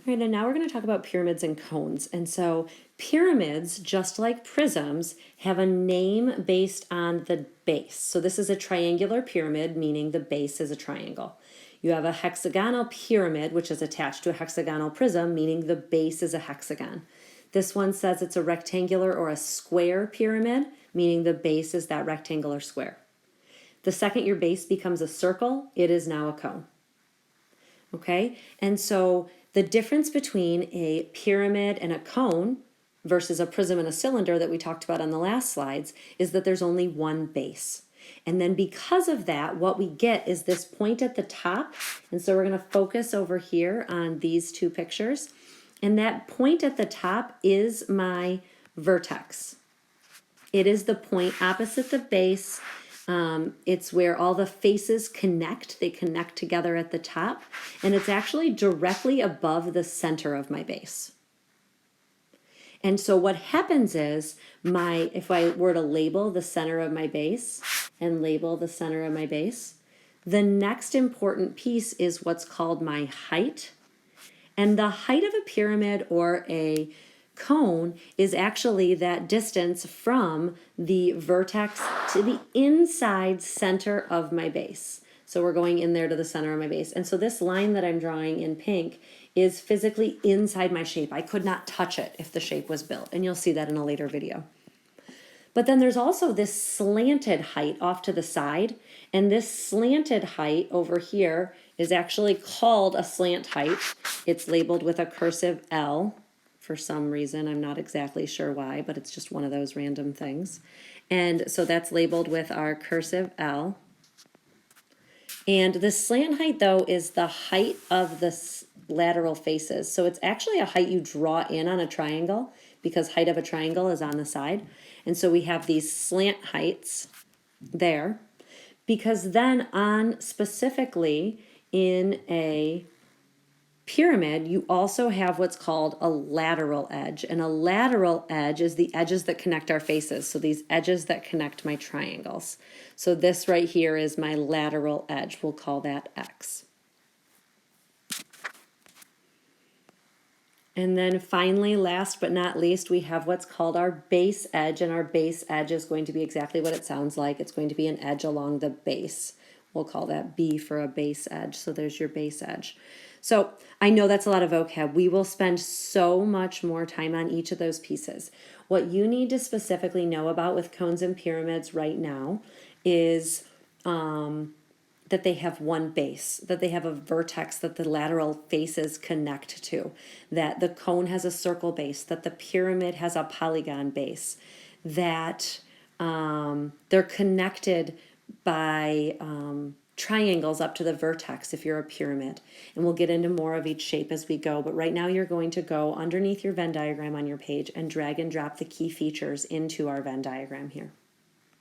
All right, and now we're going to talk about pyramids and cones. And so pyramids, just like prisms, have a name based on the base. So this is a triangular pyramid, meaning the base is a triangle. You have a hexagonal pyramid, which is attached to a hexagonal prism, meaning the base is a hexagon. This one says it's a rectangular or a square pyramid, meaning the base is that rectangular square. The second your base becomes a circle, it is now a cone. Okay, and so the difference between a pyramid and a cone versus a prism and a cylinder that we talked about on the last slides is that there's only one base. And then because of that, what we get is this point at the top. And so we're going to focus over here on these two pictures. And that point at the top is my vertex. It is the point opposite the base. It's where all the faces connect. They connect together at the top. And it's actually directly above the center of my base. And so what happens is if I were to label the center of my base and label the center of my base, the next important piece is what's called my height. And the height of a pyramid or a cone is actually that distance from the vertex to the inside center of my base. So we're going in there to the center of my base. And so this line that I'm drawing in pink is physically inside my shape. I could not touch it if the shape was built. And you'll see that in a later video. But then there's also this slanted height off to the side. And this slanted height over here is actually called a slant height. It's labeled with a cursive L for some reason. I'm not exactly sure why, but it's just one of those random things. And so that's labeled with our cursive L. And the slant height, though, is the height of the lateral faces. So it's actually a height you draw in on a triangle because height of a triangle is on the side. And so we have these slant heights there because then on specifically in a pyramid, you also have what's called a lateral edge. And a lateral edge is the edges that connect our faces. So these edges that connect my triangles. So this right here is my lateral edge. We'll call that X. And then finally, last but not least, we have what's called our base edge. And our base edge is going to be exactly what it sounds like. It's going to be an edge along the base. We'll call that B for a base edge. So there's your base edge. So I know that's a lot of vocab. We will spend so much more time on each of those pieces. What you need to specifically know about with cones and pyramids right now is that they have one base, that they have a vertex that the lateral faces connect to, that the cone has a circle base, that the pyramid has a polygon base, that they're connected by triangles up to the vertex if you're a pyramid. And we'll get into more of each shape as we go, but right now you're going to go underneath your Venn diagram on your page and drag and drop the key features into our Venn diagram here.